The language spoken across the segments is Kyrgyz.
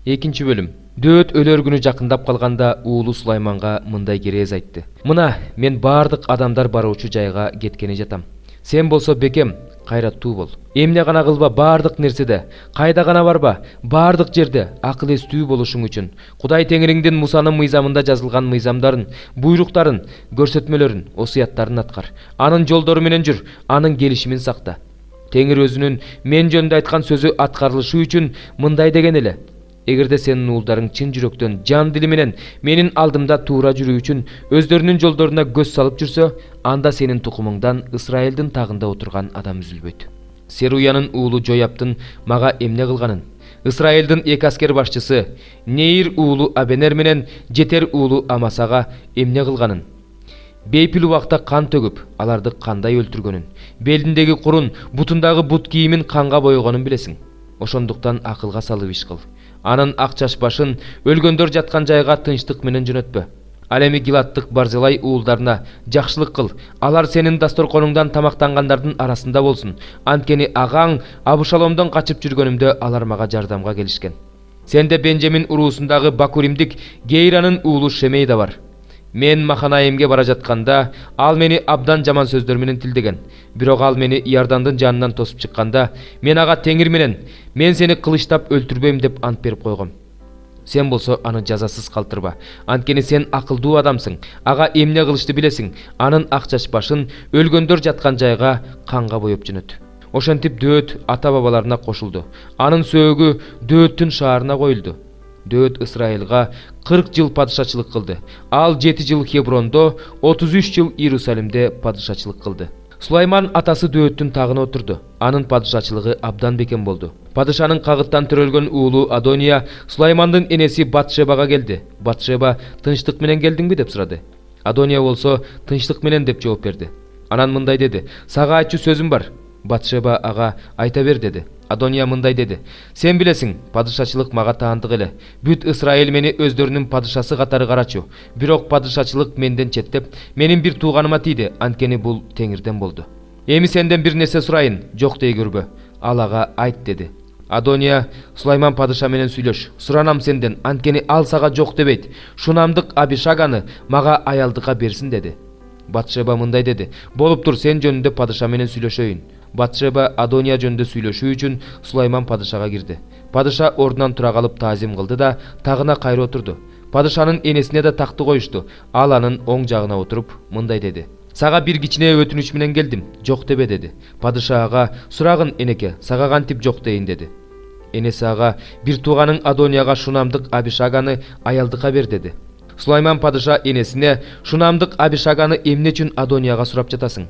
Экинчи бөлүм. Дөөт өлөр күнү жакындап калганда уулу Сулайманга мындай керез айтты. Мына мен бардык адамдар баруучу жайга кеткени жатам. Сен болсо бекем, кайраттуу бол. Эмне гана кылба бардык нерседе, кайда гана барба, бардык жерде акыл эстүү болушуң үчүн Кудай Теңириңдин Мусанын мыйзамында жазылган мыйзамдарын, буйруктарын, көрсөтмөлөрүн, осуяттарын аткар. Анын жолдору менен жүр, анын келишимин сакта. Теңир өзүнүн мен жөнүндө айткан сөзү аткарылышы үчүн мындай деген эле: эгерде сенин уулдарың чын жүрөктөн, жан дили менен менин алдымда туура жүрүү үчүн өздөрүнүн жолдоруна көз салып жүрсө, анда сенин тукумуңдан Исраэлдин тагында отурган адам үзүлбөйт. Серуянын уулу Жояптын мага эмне кылганын, Исраэлдин эки аскер башчысы Нейир уулу Абенер менен Жетер уулу Амасага эмне кылганын, бейпил убакта кан төгүп, аларды кандай өлтүргөнүн, белиндеги курун, бутундагы бут кийимин канга боёгонун билесиң. Ошондуктан акылга салып иш кыл. Анын ак чач башын өлгөндөр жаткан жайга тынчтык менен жөнөтпө. Ал эми Гилаттык Барзилай уулдарына жакшылык кыл. Алар сенин дасторконуңдан тамактангандардын арасында болсун. Анткени агаң Абушаломдон качып жүргөнүмдө алар мага жардамга келишкен. Сенде Бенжамин уруусундагы Бакуримдик Гейранын уулу Шемей да бар. Мен Маханаимге бара жатканда ал мени абдан жаман сөздөр менен тилдеген. Бирок ал мени Иордандын жанынан тосуп чыкканда, мен ага Теңир менен мен сени кылычтап өлтүрбөйм деп ант берип койгом. Сен болсо аны жазасыз калтырба. Анткени сен акылдуу адамсың. Ага эмне кылышты билесиң. Анын ак чач башын өлгөндөр жаткан жайга канга боеп жөнөт. Ошентип Дөөт ата бабаларына кошулду. Анын сөөгү Дөөттүн шаарына коюлду. Дөөт Исраилга 40 жыл падышачылык кылды. Ал 7 жыл Хеброндо, 33 жыл Иерусалимде падышачылык кылды. Сулайман атасы Дөөттүн тагына отурду. Анын падышачылыгы абдан бекем болду. Падышанын кагыттан төрөлгөн уулу Адония Сулаймандын энеси Батшебага келди. Батшеба тынчтык менен келдиңби деп сурады. Адония болсо тынчтык менен деп жооп берди. Анан мындай деди: "Сага айтчу сөзүм бар." Батшеба ага: "Айта бер" деди. Адония мындай деди: "Сен билесиң, падышачылык мага таандык эле. Бүт Исраил мени өздөрүнүн падышасы катары карачу. Бирок падышачылык менден четтеп, менин бир тууганыма тийди, анткени бул Теңирден болду. Эми сенден бир нерсе сурайын, жок дей көрбө." Ал ага: "Айт" деди. Адония: "Сулайман падыша менен сүйлөш. Суранам сенден, анткени ал сага жок дебейт. Шунамдык Абишаганы мага аялдыкка берсин" деди. Батшеба мындай деди: "Болуптур, сен жөнүндө падыша менен сүйлөшөйүн." Батшеба Адония жөнүндө сүйлөшүү үчүн Сулайман падышага кирди. Падыша ордунан тура калып таазим кылды да тагына кайра отурду. Падышанын энесине да такты коюшту. Ал анын оң жагына отуруп мындай деди: "Сага бир кичине өтүнүч менен келдим, жок дебе" деди. Падыша ага: "Сурагын энеке, сага кантип жок дейин" деди. Энеси ага: "Бир тууганың Адонияга шунамдык Абишаганы аялдыкка бер" деди. Сулайман падыша энесине: "Шунамдык Абишаганы эмне үчүн Адонияга сурап жатасың?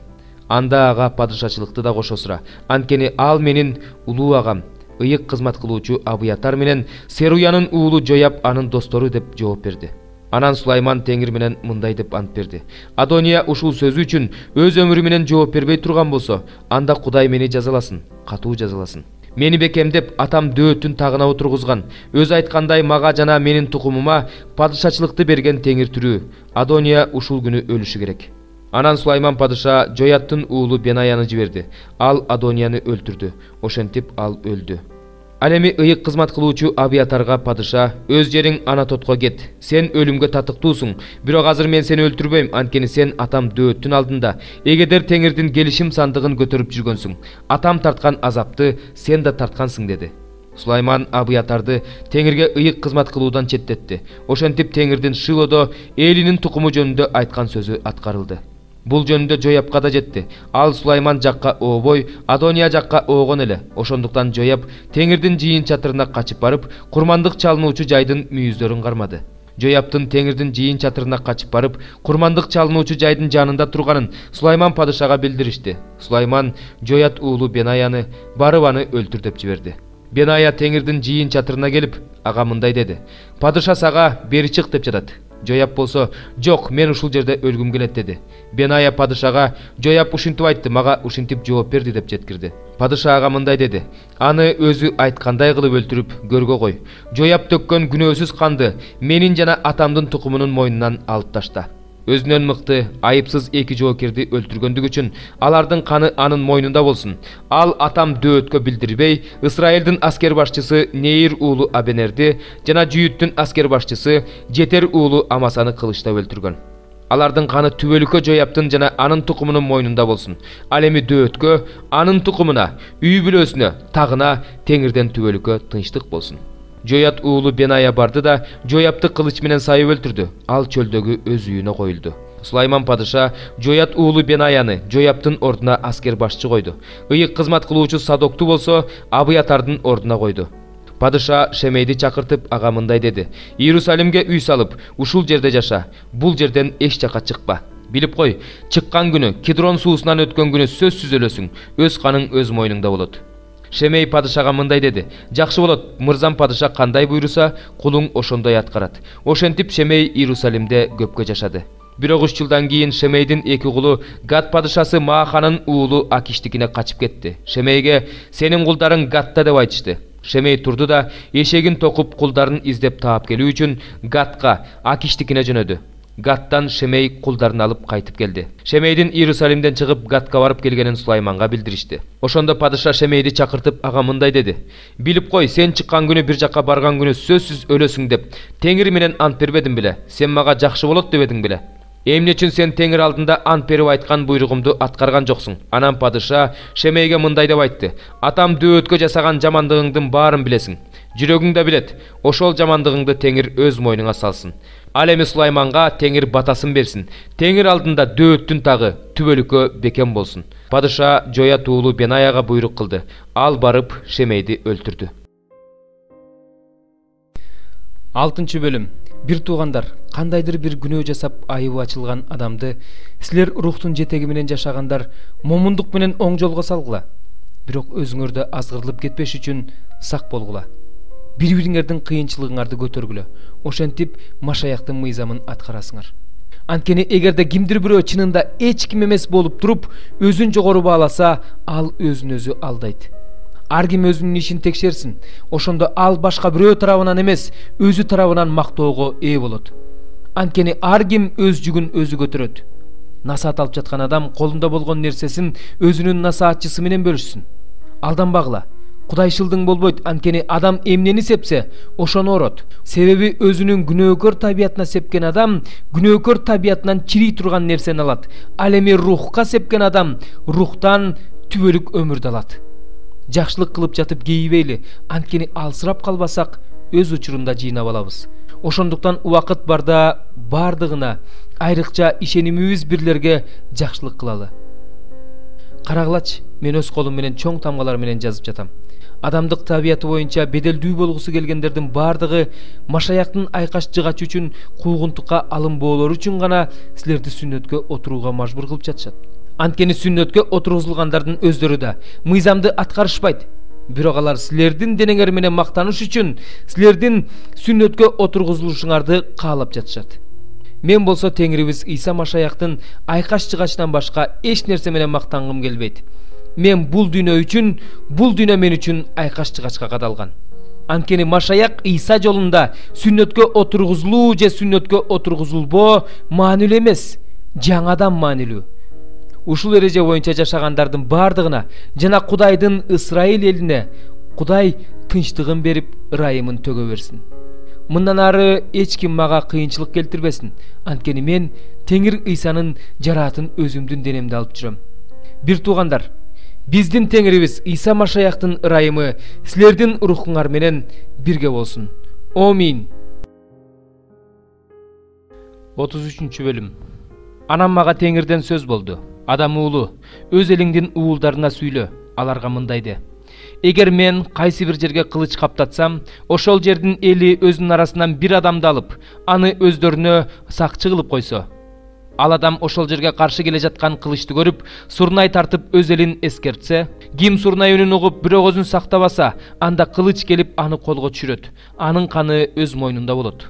Анда ага падышачылыкты да кошо сура. Анткени ал менин улуу агам, ыйык кызмат кылуучу Абиятар менен Серуянын уулу Жояп анын достору" деп жооп берди. Анан Сулайман Теңир менен мындай деп ант берди: "Адония ушул сөзү үчүн өз өмүрү менен жооп бербей турган болсо, анда Кудай мени жазаласын, катуу жазаласын. Мени бекемдеп атам Дөөттүн тагына отургузган. Өз айткандай мага жана менин тукумума падышачылыкты берген Теңир тирүү. Адония ушул күнү өлүшү керек." Анан Сулайман падыша Жояттын уулу Бенаяны жиберди. Ал Адонияны өлтүрдү. Ошентип ал өлдү. Ал эми ыйык кызмат кылуучу Абиятарга падыша: "Өз жериң Анатотко кет. Сен өлүмгө татыктуусуң. Бирок азыр мен сени өлтүрбөйм, анткени сен атам Дөөттүн алдында эгедер Теңирдин келишим сандыгын көтөрүп жүргөнсүң. Атам тарткан азапты сен да тарткансың" деди. Сулайман Абиятарды Теңирге ыйык кызмат кылуудан четтетти. Ошентип Теңирдин Шилодо элинин тукуму жөнүндө айткан сөзү аткарылды. Бул жөнүндө Жояпка да жетти. Ал Сулайман жакка ообой, Адония жакка оогон эле. Ошондуктан Жояп Теңирдин жыйын чатырына качып барып, курмандык чалынуучу жайдын мүйүздөрүн кармады. Жояптын Теңирдин жыйын чатырына качып барып, курмандык чалынуучу жайдын жанында турганын Сулайман падышага билдиришти. Сулайман Жоят уулу Бенаяны барып аны өлтүр деп жиберди. Беная Теңирдин жыйын чатырына келип, ага мындай деди: "Падыша сага бери чык" деп жатат. Жояп болсо: "Жок, мен ушул жерде өлгүм келет" деди. Беная падышага: "Жояп ушинтип айтты, мага ушинтип жооп берди" деп жеткирди. Падыша ага мындай деди: "Аны өзү айткандай кылып өлтүрүп көргө кой. Жояп төккөн күнөөсүз канды менин жана атамдын тукумунун мойнунан алып ташта." Өзүнөн мыкты, айыпсыз эки жоокерди өлтүргөндүк үчүн алардын каны анын мойнунда болсун. Ал атам Дөөткө билдирбей, Исраэлдин аскер башчысы Нейир уулу Абенерди жана Жүйүттүн аскер башчысы Жетер уулу Амасаны кылычтап өлтүргөн. Алардын каны түбөлүккө Жояптын жана анын тукумунун мойнунда болсун. Ал эми Дөөткө, анын тукумуна, үй бүлөсүнө, тагына теңирден түбөлүккө тынчтык болсун. Жоят уулу Беная барды да Жояпты кылыч менен сайып өлтүрдү. Ал чөлдөгү өз үйүнө коюлду. Сулайман падыша Жоят уулу Бенаяны Жояптын ордуна аскер башчы койду. Ыйык кызмат кылуучу Садокту болсо Абыятардын ордуна койду. Падыша Шемейди чакыртып ага мындай деди: Иерусалимге үй салып, ушул жерде жаша. Бул жерден эч жака чыкпа. Билип кой, чыккан күнү, Кидрон суусунан өткөн күнү сөзсүз өлөсүң. Өз каның өз мойнуңда болот. Шемей падышага мындай деди: Жакшы болот, мырзам падыша кандай буйруса, кулуң ошондой аткарат. Ошентип Шемей Иерусалимде көпкө жашады. Бирок 3 жылдан кийин Шемейдин эки кулу Гат падышасы Мааханын уулу Акиштикине качып кетти. Шемейге: Сенин кулдарың Гатта деп айтышты. Шемей турду да эшегин токуп кулдарын издеп таап келүү үчүн Гатка, Акиштикине жөнөдү. Гаттан Шемей кулдарын алып кайтып келди. Шемейдин Иерусалимден чыгып Гатка барып келгенин Сулайманга билдиришти. Ошондо падыша Шемейди чакыртып ага мындай деди: Билип кой, сен чыккан күнү бир жакка барган күнү сөзсүз өлөсүң деп Теңир менен ант бербедим беле? Сен мага жакшы болот дебедиң беле? Эмне үчүн сен Теңир алдында ант берип айткан буйругумду аткарган жоксуң? Анан падыша Шемейге мындай деп айтты: Атам Дөөткө жасаган жамандыгыңдын баарын билесиң. Жүрөгүң да билет. Ошол жамандыгыңды Теңир өз мойнуңа салсын. Ал эми Сулайманга Теңир батасын берсин. Теңир алдында Дөөттүн тагы түбөлүккө бекем болсун. Падыша Жоят уулу Бенаяга буйрук кылды. Ал барып Шемейди өлтүрдү. 6 бөлүм. Бир туугандар, кандайдыр бир күнөө жасап айыбы ачылган адамды силер рухтун жетеги менен жашагандар момундук менен оң жолго салгыла. Бирок өзүңөрдө азгырылып кетпеш үчүн сак болгула. Бири-бириңердин кыйынчылыгыңарды көтөргүлө. Ошентип Машаяктын мыйзамын аткарасыңар. Анткени эгерде кимдир бирөө чынында эч ким эмес болуп туруп, өзүн жогору бааласа, ал өзүн өзү алдайт. Ар ким өзүнүн ишин текшерсин. Ошондо ал башка бирөө тарабынан эмес, өзү тарабынан мактоого ээ болот. Анткени ар ким өз жүгүн өзү көтөрөт. Насаат алып жаткан адам колунда болгон нерсесин өзүнүн насаатчысы менен бөлүшсүн. Алданбагыла. Кудайшылдың болбойт, анткени адам эмнени сепсе, ошону орот. Себеби өзүнүн күнөөкөр табиятына сепкен адам күнөөкөр табиятынан чирий турган нерсени алат. Ал эми рухка сепкен адам рухтан түбөлүк өмүрдү алат. Жакшылык кылып жатып кейбейли, анткени алсырап калбасак өз учурунда жыйнап алабыз. Ошондуктан убакыт барда бардыгына, айрыкча ишенимибиз бирлерге жакшылык кылалы. Карагылачы, мен өз колум менен чоң тамгалар менен жазып жатам. Адамдык табияты боюнча беделдүү болгусу келгендердин бардыгы Машаяктын айкаш жыгач үчүн куугунтукка алынбоолору үчүн гана силерди сүннөткө отурууга мажбур кылып жатышат. Анткени сүннөткө отургузулгандардын өздөрү да мыйзамды аткарышпайт. Бирок алар силердин денеңер менен мактаныш үчүн силердин сүннөткө отургузулушуңарды каалап жатышат. Мен болсо Теңирибиз Иса Машаяктын айкаш жыгачынан башка эч нерсе менен мактангым келбейт. Мен бул дүйнө үчүн, бул дүйнө мен үчүн айкаш жыгачка кадалган. Анткени Машаяк Иса жолунда сүннөткө отургузулуу же сүннөткө отургузулбоо маанилүү эмес, жаңадан маанилүү. Ушул эреже боюнча жашагандардын бардыгына жана Кудайдын Исраил элине Кудай тынчтыгын берип, ырайымын төгө берсин. Мындан ары эч ким мага кыйынчылык келтирбесин, анткени мен Теңир Исанын жараатын өзүмдүн денемде алып жүрөм. Бир туугандар, биздин Теңирибиз Иса Машаяктын ырайымы силердин рухуңар менен бирге болсун. Амин. 33 бөлүм. Анан мага Теңирден сөз болду. Адам уулу, өз элиңдин уулдарына сүйлө, аларга мындай де: Эгер мен кайсы бир жерге кылыч каптатсам, ошол жердин эли өзүнүн арасынан бир адамды алып, аны өздөрүнө сакчы кылып койсо, ал адам ошол жерге каршы келе жаткан кылычты көрүп, сурнай тартып өз элин эскертсе, ким сурнай үнүн угуп бирок өзүн сактабаса, анда кылыч келип аны колго түшүрөт. Анын каны өз мойнунда болот.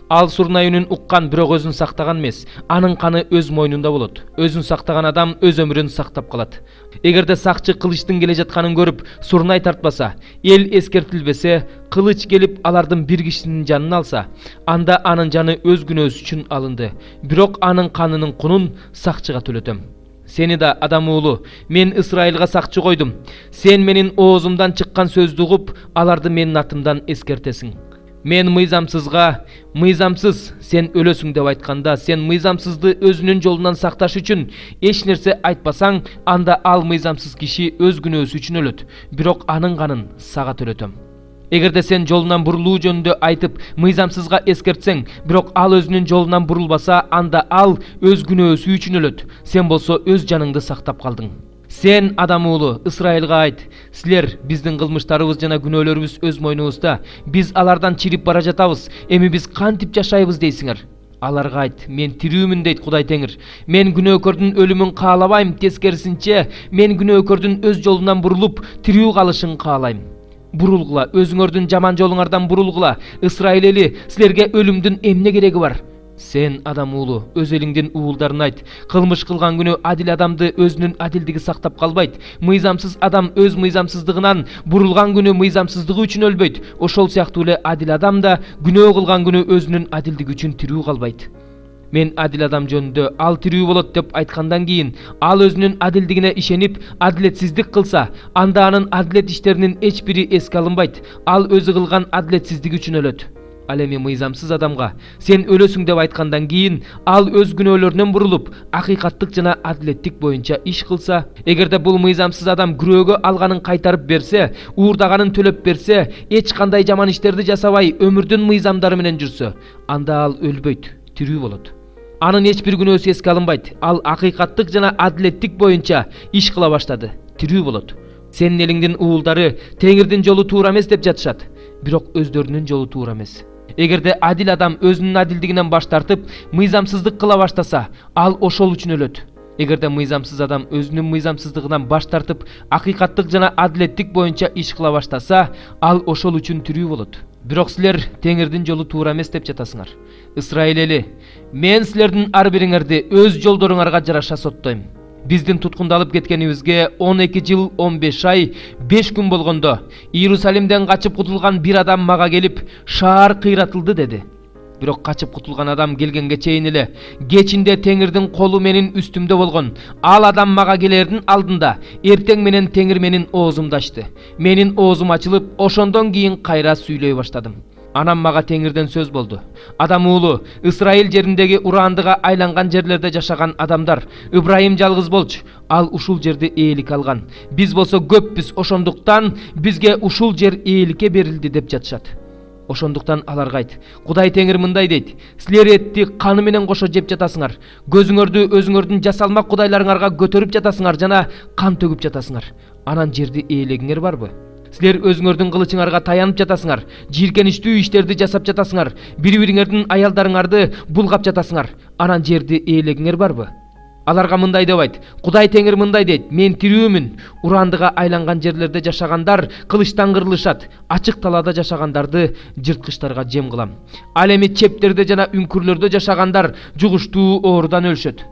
Ал Сурнай үнүн уккан, бирок өзүн сактаган эмес. Анын каны өз мойнунда болот. Өзүн сактаган адам өз өмүрүн сактап калат. Эгерде сакчы кылычтын келе жатканын көрүп, Сурнай тартпаса, эл эскертилбесе, кылыч келип алардын бир кишинин жанын алса, анда анын жаны өз күнөөсү үчүн алынды. Бирок анын канынын кунун сакчыга төлөтөм. Сени да, адам уулу, мен Исраилга сакчы койдум. Сен менин оозумдан чыккан сөздү угуп, аларды менин атымдан эскертесиң. Мен мыйзамсыз сен өлөсүң деп айтканда, сен мыйзамсызды өзүнүн жолунан сакташ үчүн эч нерсе айтпасаң, анда ал мыйзамсыз киши өз күнөөсү үчүн өлөт. Бирок анын канын сага төлөтөм. Эгерде сен жолунан бурулуу жөнүндө айтып, мыйзамсызга эскертсең, бирок ал өзүнүн жолунан бурулбаса, анда ал өз күнөөсү үчүн өлөт. Сен болсо өз жаныңды сактап калдың. Сен, адам уулу, Исраилга айт: силер биздин кылмыштарыбыз жана күнөөлөрүбүз өз мойнубузда. Биз алардан чирип бара жатабыз. Эми биз кантип жашайбыз дейсиңер? Аларга айт: мен тирүүмүн дейт Кудай Теңир. Мен күнөөкөрдүн өлүмүн каалабайм, тескерисинче, мен күнөөкөрдүн өз жолунан бурулуп, тирүү калышын каалайм. Бурулгула, өзүңөрдүн жаман жолуңардан бурулгула. Исраил эли, силерге өлүмдүн эмне кереги бар? Сен, адам уулу, өз элиңдин уулдарын айт. Кылмыш кылган күнү адил адамды өзүнүн адилдиги сактап калбайт. Мыйзамсыз адам өз мыйзамсыздыгынан бурулган күнү мыйзамсыздыгы үчүн өлбөйт. Ошол сыяктуу эле адил адам да күнөө кылган күнү өзүнүн адилдиги үчүн тирүү калбайт. Мен адил адам жөнүндө ал тирүү болот деп айткандан кийин, ал өзүнүн адилдигине ишенип, адилетсиздик кылса, анда анын адилет иштеринин эч бири эске алынбайт. Ал өзү кылган адилетсиздиги үчүн өлөт. Ал эми мыйзамсыз адамга сен өлөсүң деп айткандан кийин, ал өз күнөөлөрүнөн бурулуп, акыйкаттык жана адилеттик боюнча иш кылса, эгерде бул мыйзамсыз адам күрөөгө алганын кайтарып берсе, уурдаганын төлөп берсе, эч кандай жаман иштерди жасабай, өмүрдүн мыйзамдары менен жүрсө, анда ал өлбөйт, тирүү болот. Анын эч бир күнөөсү эске алынбайт. Ал акыйкаттык жана адилеттик боюнча иш кыла баштады, тирүү болот. Сенин элиңдин уулдары Теңирдин жолу туура эмес деп жатышат, бирок өздөрүнүн жолу туура эмес. Эгерде адил адам өзүнүн адилдигинен баш тартып, мыйзамсыздык кыла баштаса, ал ошол үчүн өлөт. Эгерде мыйзамсыз адам өзүнүн мыйзамсыздыгынан баш тартып, акыйкаттык жана адилеттик боюнча иш кыла баштаса, ал ошол үчүн тирүү болот. Бирок силер Теңирдин жолу туура эмес деп жатасыңар. Исраил эли, мен силердин ар бириңерди өз жолдоруңарга жараша соттойм. Биздин туткундалып кеткенибизге 12 жыл 15 ай 5 күн болгондо Иерусалимден качып кутулган бир адам мага келип, шаар кыйратылды деди. Бирок качып кутулган адам келгенге чейин эле кечинде Теңирдин колу менин үстүмдө болгон. Ал адам мага келердин алдында эртең менен Теңир менин оозумду ачты. Менин оозум ачылып, ошондон кийин кайра сүйлөй баштадым. Анан мага Теңирден сөз болду: адам уулу, Исраил жериндеги урандыга айланган жерлерде жашаган адамдар, Ибрайым жалгыз болчу, ал ушул жерди ээликке алган. Биз болсо көппүз, ошондуктан бизге ушул жер ээликке берилди деп жатышат. Ошондуктан аларга айт: Кудай Теңир мындай дейт: силер этти каны менен кошо жеп жатасыңар. Көзүңөрдү өзүңөрдүн жасалмак кудайларыңарга көтөрүп жатасыңар жана кан төгүп жатасыңар. Анан жерди ээлегиңер барбы? Силер өзүңөрдүн кылычыңарга таянып жатасыңар, жийиркеничтүү иштерди жасап жатасыңар, бири-бириңердин аялдарыңарды булгап жатасыңар. Анан жерди ээлегиңер барбы? Аларга мындай деп айт: Кудай Теңир мындай дейт: мен тирүүмүн. Урандыга айланган жерлерде жашагандар кылычтан кырылышат, ачык талаада жашагандарды жырткычтарга жем кылам. Ал эми чептерде жана үңкүрлөрдө жашагандар жугуштуу оорудан өлүшөт.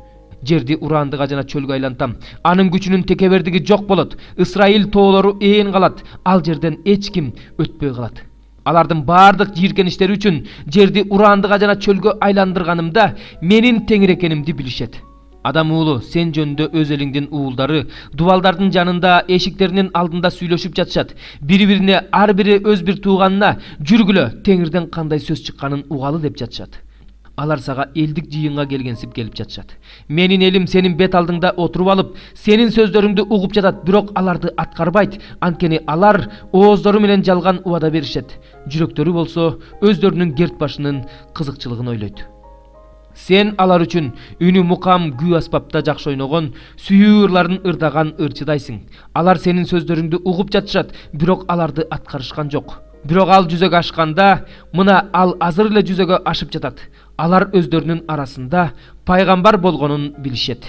Жерди урандыга жана чөлгө айлантам. Анын күчүнүн текебердиги жок болот. Исраил тоолору ээн калат. Ал жерден эч ким өтпөй калат. Алардын бардык жийиркеништери үчүн жерди урандыга жана чөлгө айландырганымда менин Теңир экенимди билишет. Адам уулу, сен жөнүндө өз элиңдин уулдары дубалдардын жанында, эшиктеринин алдында сүйлөшүп жатышат. Бири-бирине, ар бири өз бир тууганына жүргүлө, Теңирден кандай сөз чыкканын угалы деп жатышат. Алар сага элдик жыйынга келгенсип келип жатышат. Менин элим сенин бет алдыңда отуруп алып, сенин сөздөрүңдү угуп жатат, бирок аларды аткарбайт. Анткени алар ооздору менен жалган убада беришет. Жүрөктөрү болсо өздөрүнүн керт башынын кызыкчылыгын ойлойт. Сен алар үчүн үнү мукам күү аспапта жакшы ойногон, сүйүү ырларын ырдаган ырчыдайсың. Алар сенин сөздөрүңдү угуп жатышат, бирок аларды аткарышкан жок. Бирок ал жүзөгө ашканда, мына ал азыр эле жүзөгө ашып жатат. Алар өздөрүнүн арасында пайгамбар болгонун билишет.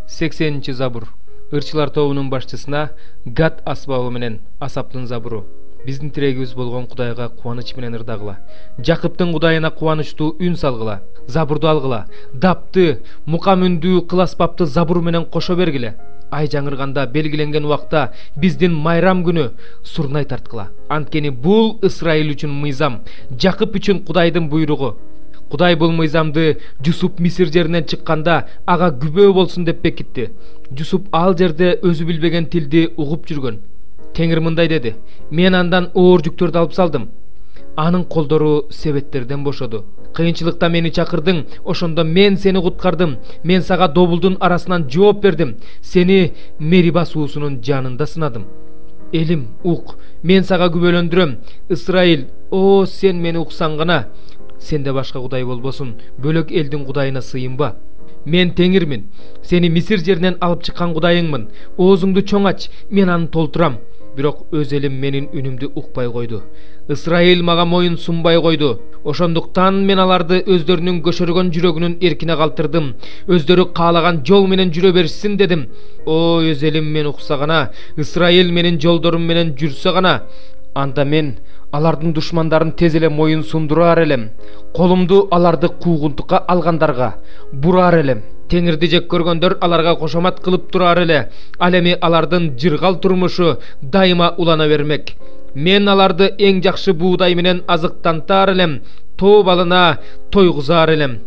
80-забур. Ырчылар тобунун башчысына Гат асбабы менен Асаптын забуру. Биздин тирегибиз болгон Кудайга кубаныч менен ырдагыла. Жакыптын Кудайына кубанычтуу үн салгыла. Забурду алгыла. Дапты, мукам үндүү кыл аспапты забур менен кошо бергиле. Ай жаңырганда белгиленген убакта биздин майрам күнү сурнай тарткыла. Анткени бул Исраил үчүн мыйзам, Жакып үчүн Кудайдын буйругу. Кудай бул мыйзамды Жусуп Мисир жеринен чыкканда ага күбө болсун деп бекитти. Жусуп ал жерде өзү билбеген тилди угуп жүргөн. Теңир мындай деди: "Мен андан оор жүктөрдү алып салдым. Анын колдору себеттерден бошоду. Кыйынчылыкта мени чакырдың, ошондо мен сени куткардым. Мен сага добулдун арасынан жооп бердим. Сени Мериба суусунун жанында сынадым. Элим, ук, мен сага күбөлөндүрөм. Исраил, о сен мени уксаң гана. Сенде башка Кудай болбосун, бөлөк элдин Кудайына сыйынба. Мен Теңирмин. Сени Мисир жеринен алып чыккан Кудайыңмын. Оозуңду чоң ач, мен аны толтурам." Бирок өз элим менин үнүмдү укпай койду. Исраил мага моюн сунбай койду. Ошондуктан мен аларды өздөрүнүн көшөргөн жүрөгүнүн эркине калтырдым. Өздөрү каалаган жол менен жүрө берсин дедим. О өз элим мен укса гана, Исраил менин жолдорум менен жүрсө гана, анда мен алардын душмандарын тез эле моюн сундурар элем. Колумду аларды куугунтукка алгандарга бурар элем. Теңирди жек көргөндөр аларга кошомат кылып турар эле. Ал эми алардын жыргал турмушу дайыма улана бермек. Мен аларды эң жакшы буудай менен азыктантар элем. Тоо балына тойгузар элем.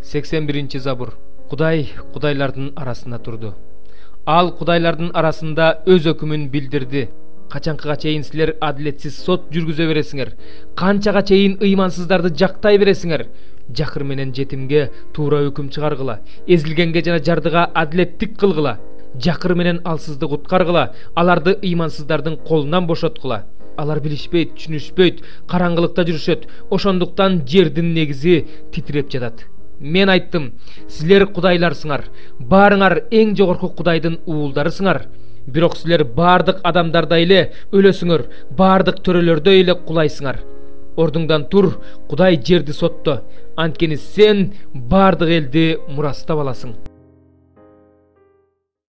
81 забур. Кудай кудайлардын арасында турду. Ал кудайлардын арасында өз өкүмүн билдирди. Качанкыга чейин силер адилетсиз сот жүргүзө бересиңер? Канчага чейин ыймансыздарды жактай бересиңер? Жакыр менен жетимге туура өкүм чыгаргыла. Эзилгенге жана жардыга адилеттик кылгыла. Жакыр менен алсызды куткаргыла. Аларды ыймансыздардын колунан бошоткула. Алар билишпейт, түшүнүшпөйт, караңгылыкта жүрүшөт. Ошондуктан жердин негизи титиреп жатат. Мен айттым, силер кудайларсыңар. Баарыңар эң жогорку Кудайдын уулдарысыңар. Бирок силер бардык адамдардай эле өлөсүңөр, бардык төрөлөрдөй эле кулайсыңар. Ордуңдан тур, Кудай жерди сотто. Анткени сен бардык элди мурастап аласың.